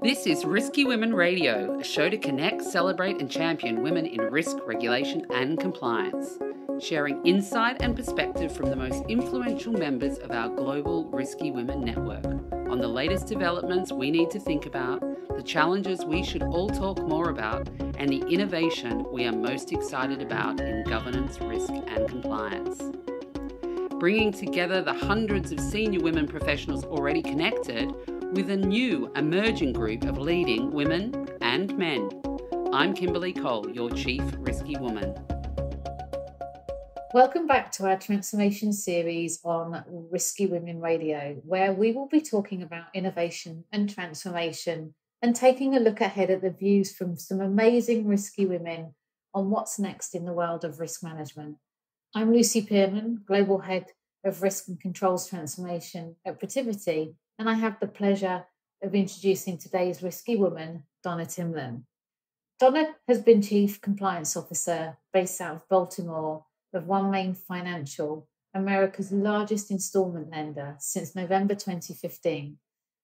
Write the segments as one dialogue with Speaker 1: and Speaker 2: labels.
Speaker 1: This is Risky Women Radio, a show to connect, celebrate and champion women in risk, regulation and compliance, sharing insight and perspective from the most influential members of our global Risky Women network on the latest developments we need to think about, the challenges we should all talk more about, and the innovation we are most excited about in governance, risk and compliance. Bringing together the hundreds of senior women professionals already connected with a new emerging group of leading women and men. I'm Kimberly Cole, your Chief Risky Woman.
Speaker 2: Welcome back to our transformation series on Risky Women Radio, where we will be talking about innovation and transformation and taking a look ahead at the views from some amazing risky women on what's next in the world of risk management. I'm Lucy Pearman, Global Head of Risk and Controls Transformation at Protiviti, and I have the pleasure of introducing today's risky woman, Donna Timlen. Donna has been Chief Compliance Officer based out of Baltimore of OneMain Financial, America's largest installment lender, since November 2015,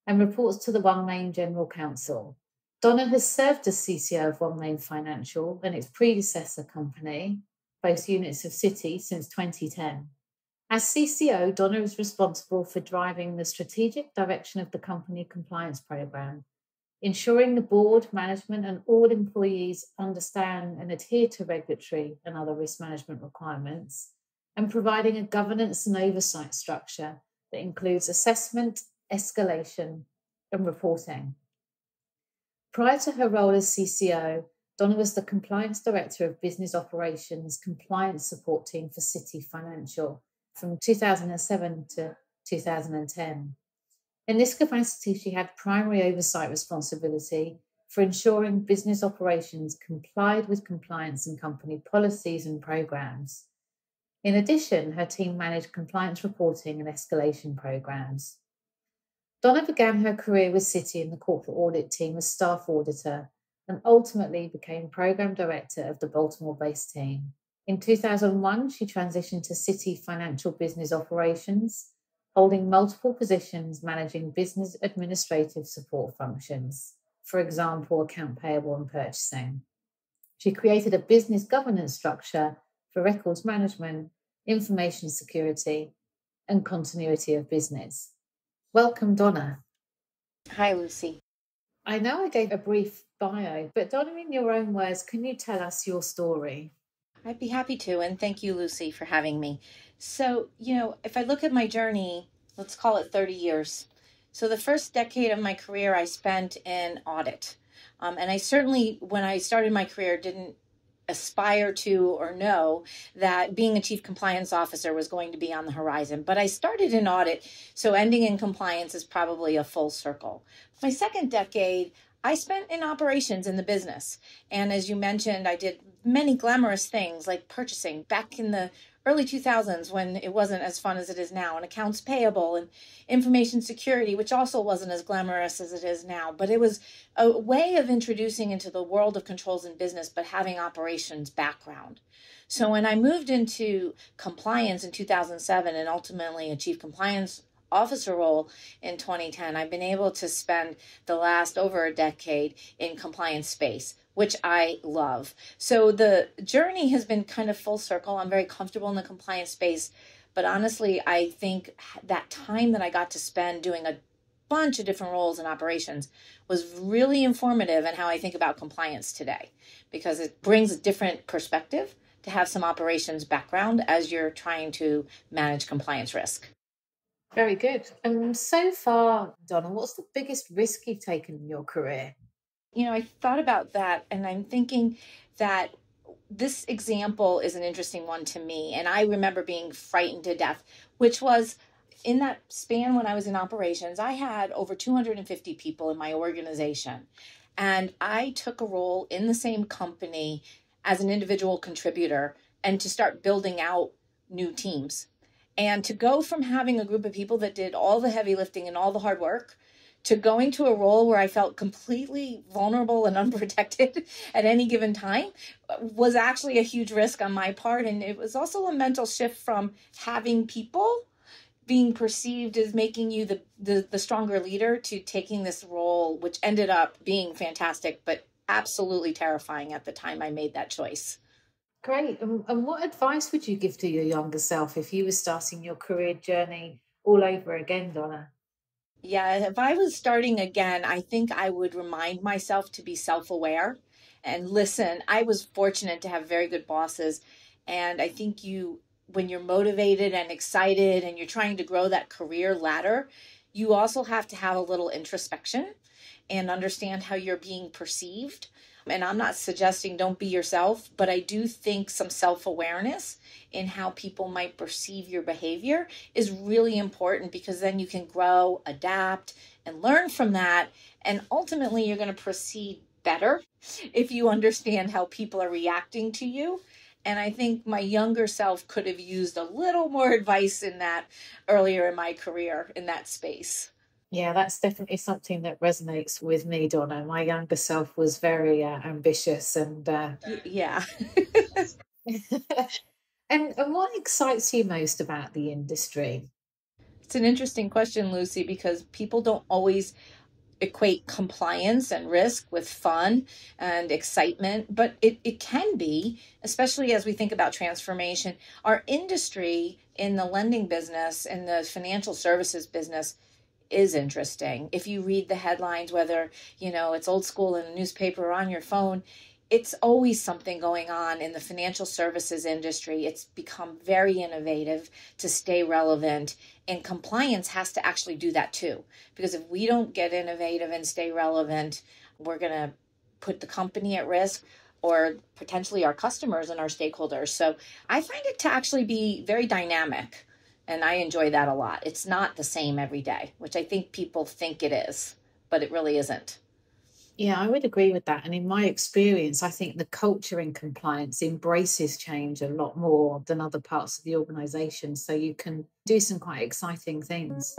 Speaker 2: and reports to the OneMain General Counsel. Donna has served as CCO of OneMain Financial and its predecessor company, both units of Citi, since 2010. As CCO, Donna is responsible for driving the strategic direction of the company compliance program, ensuring the board, management, and all employees understand and adhere to regulatory and other risk management requirements, and providing a governance and oversight structure that includes assessment, escalation, and reporting. Prior to her role as CCO, Donna was the Compliance Director of Business Operations Compliance Support Team for Citi Financial from 2007 to 2010. In this capacity, she had primary oversight responsibility for ensuring business operations complied with compliance and company policies and programs. In addition, her team managed compliance reporting and escalation programs. Donna began her career with Citi in the corporate audit team as staff auditor and ultimately became program director of the Baltimore-based team. In 2001, she transitioned to Citi Financial Business Operations, holding multiple positions managing business administrative support functions, for example, account payable and purchasing. She created a business governance structure for records management, information security, and continuity of business. Welcome, Donna.
Speaker 3: Hi, Lucy.
Speaker 2: I know I gave a brief bio, but Donna, in your own words, can you tell us your story?
Speaker 3: I'd be happy to, and thank you, Lucy, for having me. So, if I look at my journey, let's call it 30 years. So the first decade of my career I spent in audit. And I certainly, when I started my career, didn't aspire to or know that being a chief compliance officer was going to be on the horizon. But I started in audit, so ending in compliance is probably a full circle. My second decade, I spent in operations in the business. And as you mentioned, I did many glamorous things like purchasing back in the early 2000s when it wasn't as fun as it is now, and accounts payable and information security, which also wasn't as glamorous as it is now. But it was a way of introducing into the world of controls in business, but having operations background. So when I moved into compliance in 2007 and ultimately a chief compliance officer role in 2010, I've been able to spend the last over a decade in compliance space, which I love. So the journey has been kind of full circle. I'm very comfortable in the compliance space, but honestly, I think that time that I got to spend doing a bunch of different roles in operations was really informative in how I think about compliance today, because it brings a different perspective to have some operations background as you're trying to manage compliance risk.
Speaker 2: Very good. And so far, Donna, what's the biggest risk you've taken in your career?
Speaker 3: I thought about that, and I'm thinking that this example is an interesting one to me. And I remember being frightened to death, which was in that span when I was in operations, I had over 250 people in my organization. And I took a role in the same company as an individual contributor and to start building out new teams. And to go from having a group of people that did all the heavy lifting and all the hard work to going to a role where I felt completely vulnerable and unprotected at any given time was actually a huge risk on my part. And it was also a mental shift from having people being perceived as making you the stronger leader to taking this role, which ended up being fantastic, but absolutely terrifying at the time I made that choice.
Speaker 2: Great. And what advice would you give to your younger self if you were starting your career journey all over again, Donna?
Speaker 3: Yeah, if I was starting again, I think I would remind myself to be self-aware and listen. I was fortunate to have very good bosses, and I think when you're motivated and excited and you're trying to grow that career ladder, you also have to have a little introspection and understand how you're being perceived. And I'm not suggesting don't be yourself, but I do think some self-awareness in how people might perceive your behavior is really important, because then you can grow, adapt, and learn from that. And ultimately, you're going to proceed better if you understand how people are reacting to you. And I think my younger self could have used a little more advice in that earlier in my career in that space.
Speaker 2: Yeah, that's definitely something that resonates with me, Donna. My younger self was very ambitious and
Speaker 3: Yeah.
Speaker 2: and what excites you most about the industry?
Speaker 3: It's an interesting question, Lucy, because people don't always equate compliance and risk with fun and excitement, but it can be, especially as we think about transformation. Our industry in the lending business and the financial services business is interesting. If you read the headlines, whether, it's old school in a newspaper or on your phone, it's always something going on in the financial services industry. It's become very innovative to stay relevant, and compliance has to actually do that too. Because if we don't get innovative and stay relevant, we're going to put the company at risk, or potentially our customers and our stakeholders. So I find it to actually be very dynamic. And I enjoy that a lot. It's not the same every day, which I think people think it is, but it really isn't.
Speaker 2: Yeah, I would agree with that. And in my experience, I think the culture in compliance embraces change a lot more than other parts of the organization. So you can do some quite exciting things.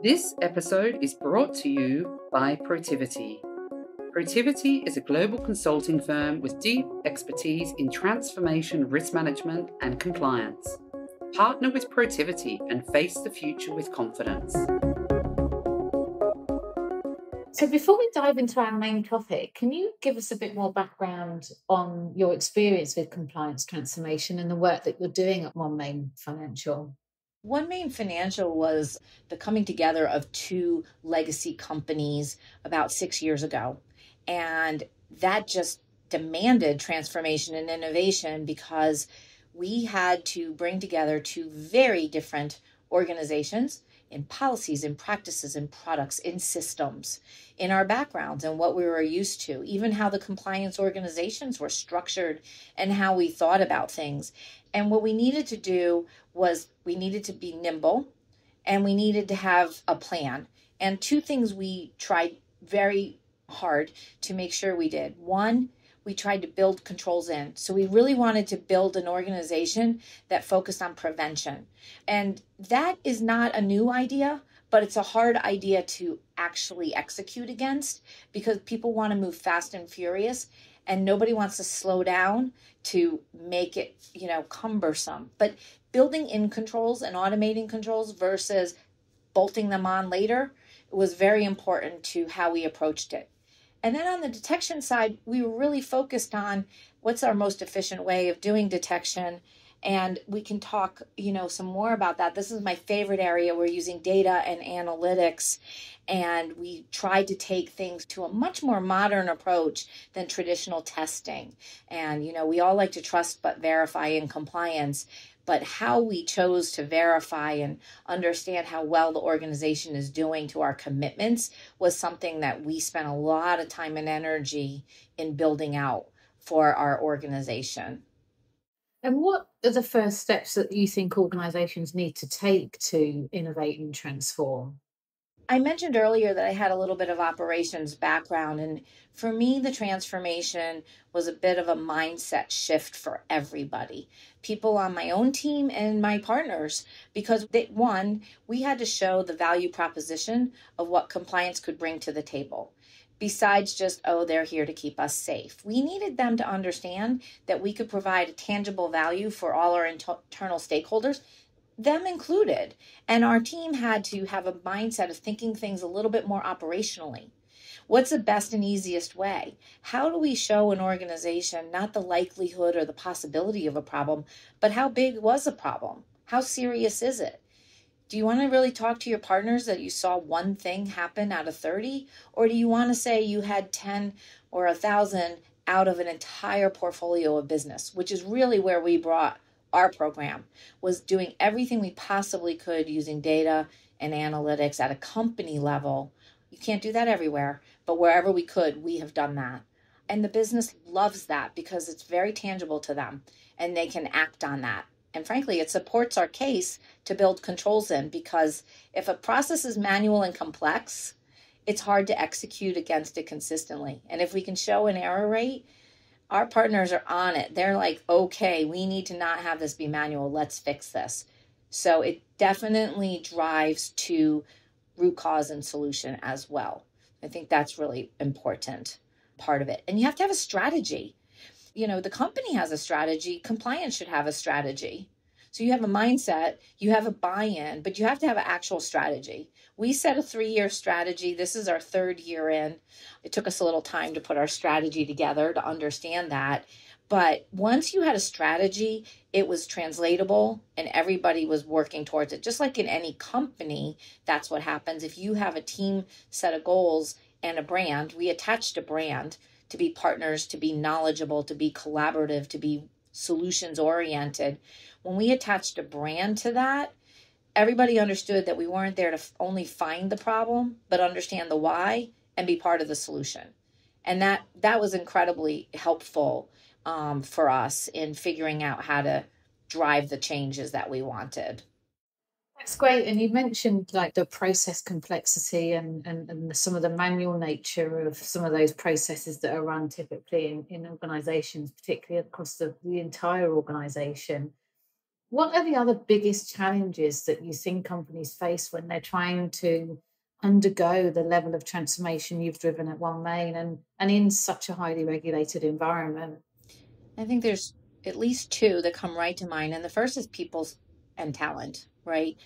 Speaker 1: This episode is brought to you by Protiviti. Protiviti is a global consulting firm with deep expertise in transformation, risk management, and compliance. Partner with Protiviti and face the future with confidence.
Speaker 2: So before we dive into our main topic, can you give us a bit more background on your experience with compliance transformation and the work that you're doing at OneMain Financial?
Speaker 3: OneMain Financial was the coming together of two legacy companies about 6 years ago. And that just demanded transformation and innovation, because we had to bring together two very different organizations in policies, in practices, in products, in systems, in our backgrounds and what we were used to, even how the compliance organizations were structured and how we thought about things. And what we needed to do was we needed to be nimble, and we needed to have a plan. And two things we tried very hard to make sure we did. One, we tried to build controls in. So we really wanted to build an organization that focused on prevention. And that is not a new idea, but it's a hard idea to actually execute against, because people want to move fast and furious, and nobody wants to slow down to make it, cumbersome. But building in controls and automating controls versus bolting them on later was very important to how we approached it. And then on the detection side, we were really focused on what's our most efficient way of doing detection. And we can talk, some more about that. This is my favorite area. We're using data and analytics, and we tried to take things to a much more modern approach than traditional testing. And, we all like to trust but verify in compliance. But how we chose to verify and understand how well the organization is doing to our commitments was something that we spent a lot of time and energy in building out for our organization.
Speaker 2: And what are the first steps that you think organizations need to take to innovate and transform?
Speaker 3: I mentioned earlier that I had a little bit of operations background, and for me, the transformation was a bit of a mindset shift for everybody, people on my own team and my partners, because we had to show the value proposition of what compliance could bring to the table. besides just, oh, they're here to keep us safe. We needed them to understand that we could provide a tangible value for all our internal stakeholders, them included. And our team had to have a mindset of thinking things a little bit more operationally. What's the best and easiest way? How do we show an organization not the likelihood or the possibility of a problem, but how big was the problem? How serious is it? Do you want to really talk to your partners that you saw one thing happen out of 30? Or do you want to say you had 10 or 1,000 out of an entire portfolio of business, which is really where we brought our program, was doing everything we possibly could using data and analytics at a company level. You can't do that everywhere, but wherever we could, we have done that. And the business loves that because it's very tangible to them and they can act on that. And frankly, it supports our case to build controls in, because if a process is manual and complex, it's hard to execute against it consistently. And if we can show an error rate, our partners are on it. They're like, okay, we need to not have this be manual. Let's fix this. So it definitely drives to root cause and solution as well. I think that's really important part of it. And you have to have a strategy. The company has a strategy. Compliance should have a strategy. So you have a mindset, you have a buy-in, but you have to have an actual strategy. We set a 3-year strategy. This is our 3rd year in. It took us a little time to put our strategy together to understand that. But once you had a strategy, it was translatable and everybody was working towards it. Just like in any company, that's what happens. If you have a team set of goals and a brand, we attached a brand to be partners, to be knowledgeable, to be collaborative, to be solutions oriented. When we attached a brand to that, everybody understood that we weren't there to only find the problem, but understand the why and be part of the solution. And that was incredibly helpful for us in figuring out how to drive the changes that we wanted.
Speaker 2: That's great. And you mentioned like the process complexity and some of the manual nature of some of those processes that are run typically in organizations, particularly across the entire organization. What are the other biggest challenges that you think companies face when they're trying to undergo the level of transformation you've driven at OneMain and in such a highly regulated environment?
Speaker 3: I think there's at least 2 that come right to mind. And the first is people and talent, right?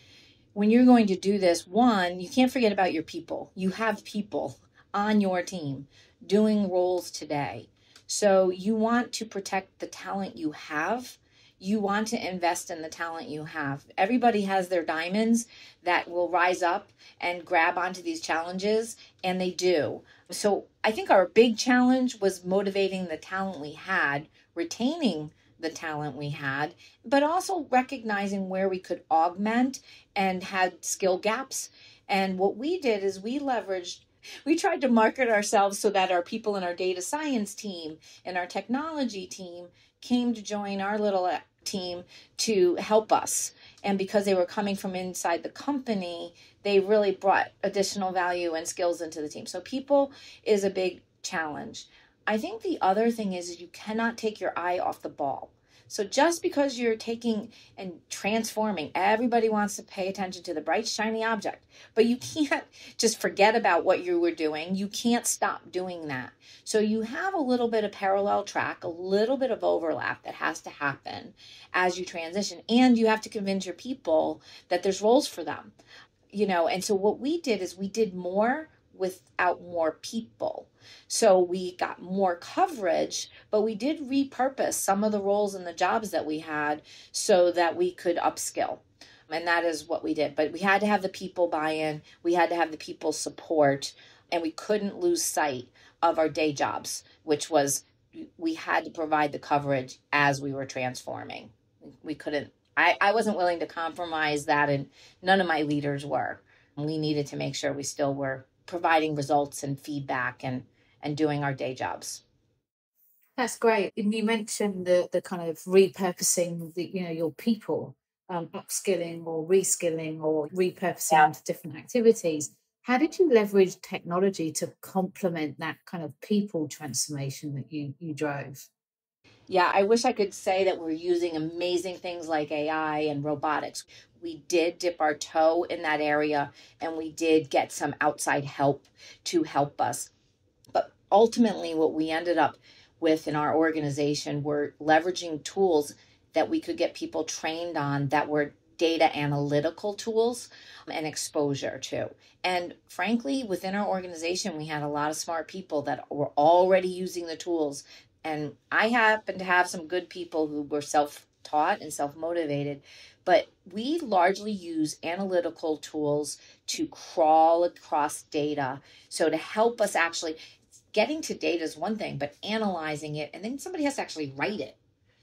Speaker 3: When you're going to do this, one, you can't forget about your people. You have people on your team doing roles today. So you want to protect the talent you have. You want to invest in the talent you have. Everybody has their diamonds that will rise up and grab onto these challenges, and they do. So I think our big challenge was motivating the talent we had, retaining the talent we had, but also recognizing where we could augment and had skill gaps. And what we did is we tried to market ourselves so that our people in our data science team and our technology team came to join our little team to help us. And because they were coming from inside the company, they really brought additional value and skills into the team. So people is a big challenge. I think the other thing is you cannot take your eye off the ball. So just because you're taking and transforming, everybody wants to pay attention to the bright, shiny object, but you can't just forget about what you were doing. You can't stop doing that. So you have a little bit of parallel track, a little bit of overlap that has to happen as you transition. And you have to convince your people that there's roles for them, and so what we did is we did more without more people. So we got more coverage, but we did repurpose some of the roles and the jobs that we had so that we could upskill. And that is what we did. But we had to have the people buy-in, we had to have the people support, and we couldn't lose sight of our day jobs, which was we had to provide the coverage as we were transforming. We couldn't, I wasn't willing to compromise that, and none of my leaders were. We needed to make sure we still were providing results and feedback and doing our day jobs.
Speaker 2: That's great. And you mentioned the kind of repurposing your people, upskilling or reskilling or repurposing into different activities. How did you leverage technology to complement that kind of people transformation that you drove?
Speaker 3: Yeah, I wish I could say that we're using amazing things like AI and robotics. We did dip our toe in that area, and we did get some outside help to help us. But ultimately, what we ended up with in our organization were leveraging tools that we could get people trained on that were data analytical tools and exposure to. And frankly, within our organization, we had a lot of smart people that were already using the tools. And I happen to have some good people who were self-taught and self-motivated, but we largely use analytical tools to crawl across data. So to help us actually, getting to data is one thing, but analyzing it, and then somebody has to actually write it.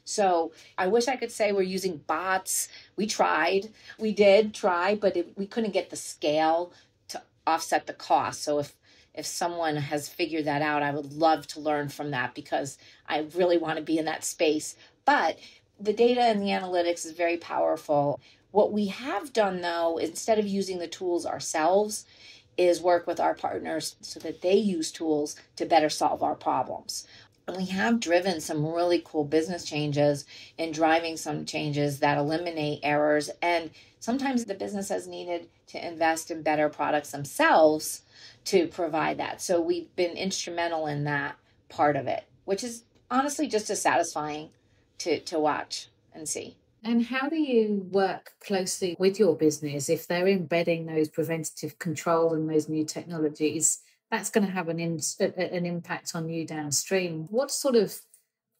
Speaker 3: So I wish I could say we're using bots. We did try, but we couldn't get the scale to offset the cost. So if someone has figured that out, I would love to learn from that because I really want to be in that space. But the data and the analytics is very powerful. What we have done, though, instead of using the tools ourselves, is work with our partners so that they use tools to better solve our problems. And we have driven some really cool business changes and driving some changes that eliminate errors. And sometimes the business has needed to invest in better products themselves to provide that. So we've been instrumental in that part of it, which is honestly just as satisfying to watch and see.
Speaker 2: And how do you work closely with your business if they're embedding those preventative control and those new technologies? That's going to have an impact on you downstream. What sort of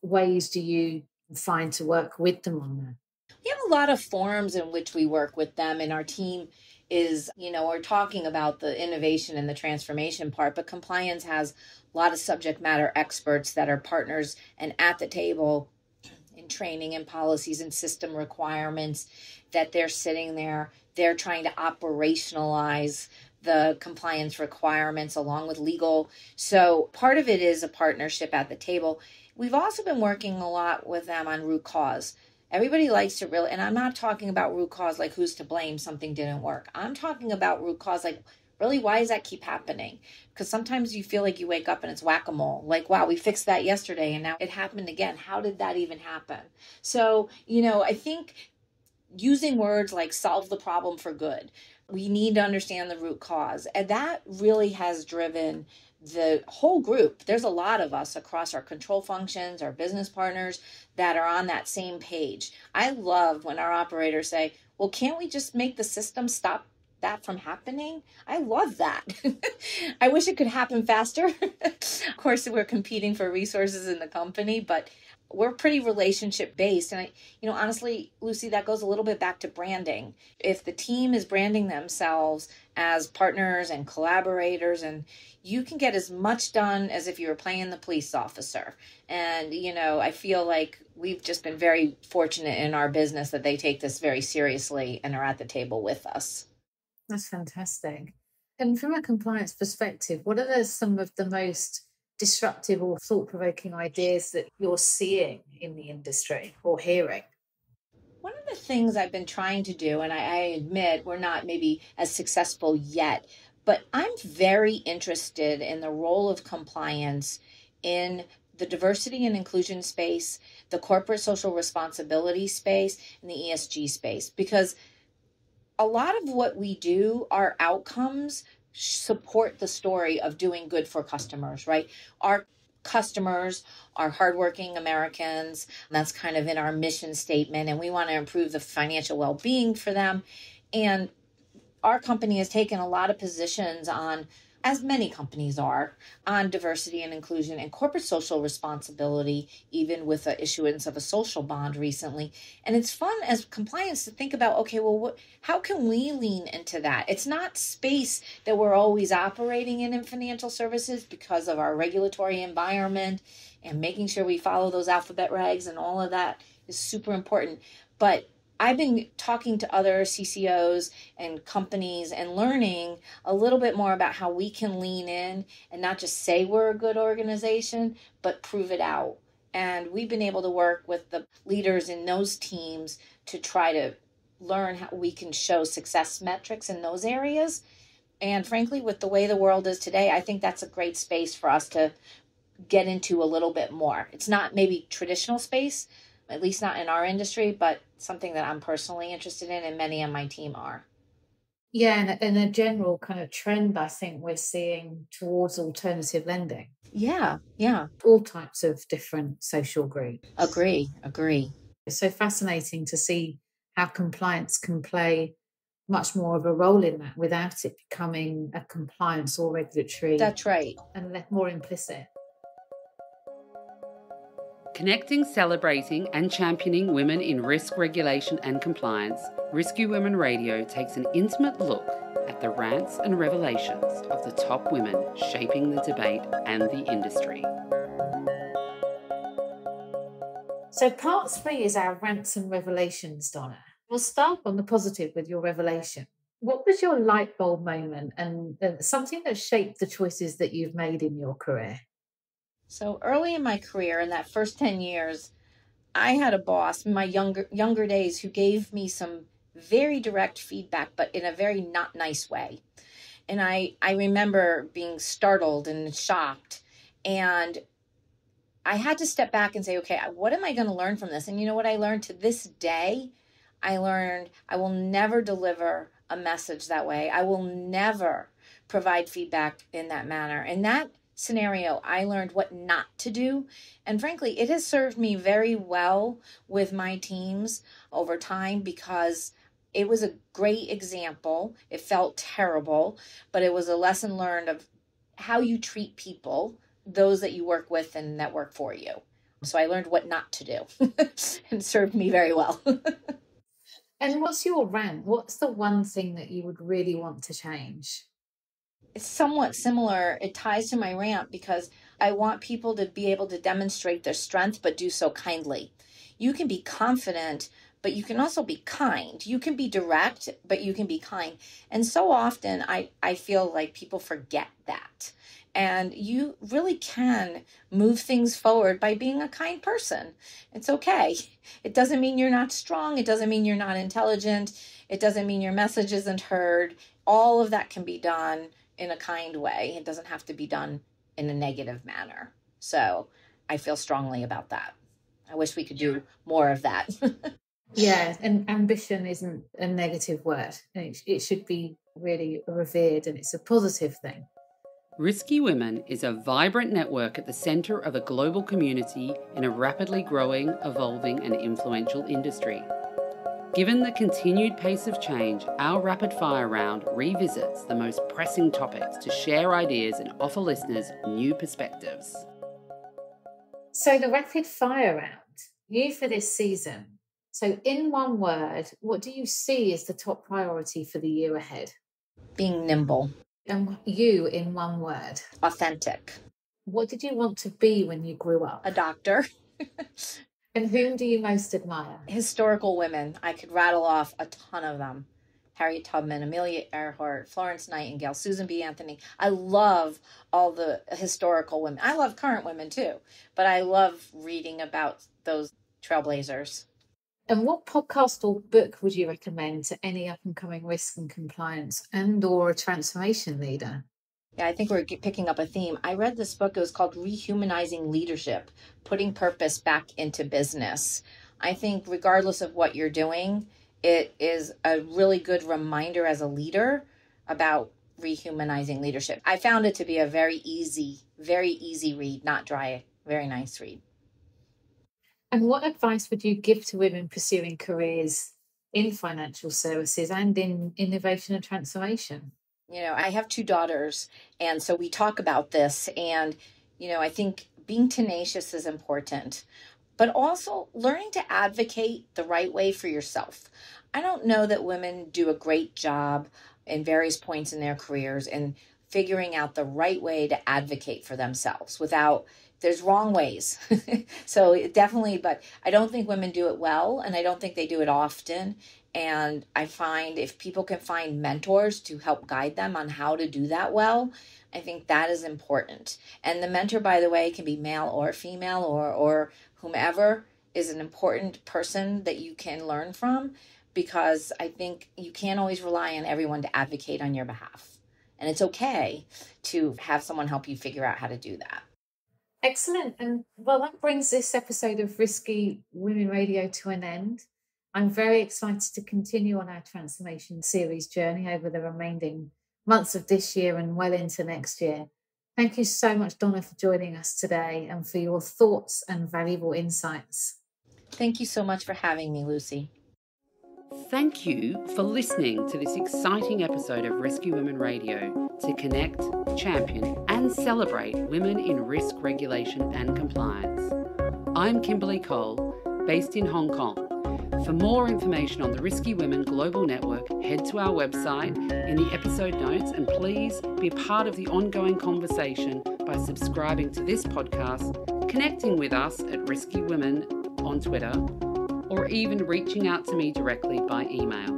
Speaker 2: ways do you find to work with them on that?
Speaker 3: We have a lot of forums in which we work with them, and our team is, we're talking about the innovation and the transformation part, but compliance has a lot of subject matter experts that are partners and at the table in training and policies and system requirements that they're sitting there. They're trying to operationalize the compliance requirements along with legal. So part of it is a partnership at the table. We've also been working a lot with them on root cause. Everybody likes to really, and I'm not talking about root cause like who's to blame, something didn't work. I'm talking about root cause like, really, why does that keep happening? Because sometimes you feel like you wake up and it's whack-a-mole. Like, wow, we fixed that yesterday and now it happened again. How did that even happen? So, I think using words like solve the problem for good, we need to understand the root cause. And that really has driven the whole group. There's a lot of us across our control functions, our business partners that are on that same page. I love when our operators say, well, can't we just make the system stop that from happening? I love that. I wish it could happen faster. Of course, we're competing for resources in the company, but we're pretty relationship based. And honestly, Lucy, that goes a little bit back to branding. If the team is branding themselves as partners and collaborators, and you can get as much done as if you were playing the police officer. And, I feel like we've just been very fortunate in our business that they take this very seriously and are at the table with us.
Speaker 2: That's fantastic. And from a compliance perspective, what are some of the most disruptive or thought-provoking ideas that you're seeing in the industry or hearing?
Speaker 3: One of the things I've been trying to do, and I admit we're not maybe as successful yet, but I'm very interested in the role of compliance in the diversity and inclusion space, the corporate social responsibility space, and the ESG space, because a lot of what we do, our outcomes support the story of doing good for customers, right? Our customers are hardworking Americans. And that's kind of in our mission statement. And we want to improve the financial well-being for them. And our company has taken a lot of positions on, as many companies are, on diversity and inclusion and corporate social responsibility, even with the issuance of a social bond recently. And it's fun as compliance to think about, okay, well, how can we lean into that? It's not space that we're always operating in financial services because of our regulatory environment and making sure we follow those alphabet regs and all of that is super important. But I've been talking to other CCOs and companies and learning a little bit more about how we can lean in and not just say we're a good organization, but prove it out. And we've been able to work with the leaders in those teams to try to learn how we can show success metrics in those areas. And frankly, with the way the world is today, I think that's a great space for us to get into a little bit more. It's not maybe traditional space, at least not in our industry, but something that I'm personally interested in and many on my team are.
Speaker 2: Yeah, and a general kind of trend I think we're seeing towards alternative lending.
Speaker 3: Yeah, yeah.
Speaker 2: All types of different social groups.
Speaker 3: Agree.
Speaker 2: It's so fascinating to see how compliance can play much more of a role in that without it becoming a compliance or regulatory.
Speaker 3: That's right.
Speaker 2: And more implicit.
Speaker 1: Connecting, celebrating, and championing women in risk regulation and compliance, Risky Women Radio takes an intimate look at the rants and revelations of the top women shaping the debate and the industry.
Speaker 2: So part 3 is our rants and revelations, Donna. We'll start on the positive with your revelation. What was your light bulb moment and something that shaped the choices that you've made in your career?
Speaker 3: So early in my career, in that first 10 years, I had a boss in my younger days who gave me some very direct feedback, but in a very not nice way. And I remember being startled and shocked. And I had to step back and say, okay, what am I going to learn from this? And you know what I learned to this day? I learned I will never deliver a message that way. I will never provide feedback in that manner. In that scenario, I learned what not to do. And frankly, it has served me very well with my teams over time because it was a great example. It felt terrible, but it was a lesson learned of how you treat people, those that you work with and that work for you. So I learned what not to do and served me very well.
Speaker 2: And what's your rant? What's the one thing that you would really want to change?
Speaker 3: It's somewhat similar. It ties to my rant because I want people to be able to demonstrate their strength, but do so kindly. You can be confident, but you can also be kind. You can be direct, but you can be kind. And so often I feel like people forget that. And you really can move things forward by being a kind person. It's okay. It doesn't mean you're not strong. It doesn't mean you're not intelligent. It doesn't mean your message isn't heard. All of that can be done in a kind way. It doesn't have to be done in a negative manner. So I feel strongly about that. I wish we could do more of that.
Speaker 2: Yeah, and ambition isn't a negative word. It should be really revered, and it's a positive thing.
Speaker 1: Risky Women is a vibrant network at the centre of a global community in a rapidly growing, evolving and influential industry. Given the continued pace of change, our rapid fire round revisits the most pressing topics to share ideas and offer listeners new perspectives.
Speaker 2: So the rapid fire round, new for this season. So in one word, what do you see as the top priority for the year ahead?
Speaker 3: Being nimble.
Speaker 2: And you in one word?
Speaker 3: Authentic.
Speaker 2: What did you want to be when you grew up?
Speaker 3: A doctor.
Speaker 2: And whom do you most admire?
Speaker 3: Historical women. I could rattle off a ton of them. Harriet Tubman, Amelia Earhart, Florence Nightingale, Susan B. Anthony. I love all the historical women. I love current women too, but I love reading about those trailblazers.
Speaker 2: And what podcast or book would you recommend to any up-and-coming risk and compliance and or a transformation leader?
Speaker 3: Yeah, I think we're picking up a theme. I read this book. It was called Rehumanizing Leadership, Putting Purpose Back into Business. I think regardless of what you're doing, it is a really good reminder as a leader about rehumanizing leadership. I found it to be a very easy read, not dry, very nice read.
Speaker 2: And what advice would you give to women pursuing careers in financial services and in innovation and transformation?
Speaker 3: You know, I have 2 daughters, and so we talk about this. And, you know, I think being tenacious is important, but also learning to advocate the right way for yourself. I don't know that women do a great job in various points in their careers in figuring out the right way to advocate for themselves without, there's wrong ways. So definitely, but I don't think women do it well, and I don't think they do it often. And I find if people can find mentors to help guide them on how to do that well, I think that is important. And the mentor, by the way, can be male or female or whomever is an important person that you can learn from, because I think you can't always rely on everyone to advocate on your behalf. And it's okay to have someone help you figure out how to do that.
Speaker 2: Excellent. And well, that brings this episode of Risky Women Radio to an end. I'm very excited to continue on our transformation series journey over the remaining months of this year and well into next year. Thank you so much, Donna, for joining us today and for your thoughts and valuable insights.
Speaker 3: Thank you so much for having me, Lucy.
Speaker 1: Thank you for listening to this exciting episode of Rescue Women Radio to connect, champion, and celebrate women in risk regulation and compliance. I'm Kimberly Cole, based in Hong Kong. For more information on the Risky Women Global Network, head to our website in the episode notes, and please be a part of the ongoing conversation by subscribing to this podcast, connecting with us at Risky Women on Twitter, or even reaching out to me directly by email.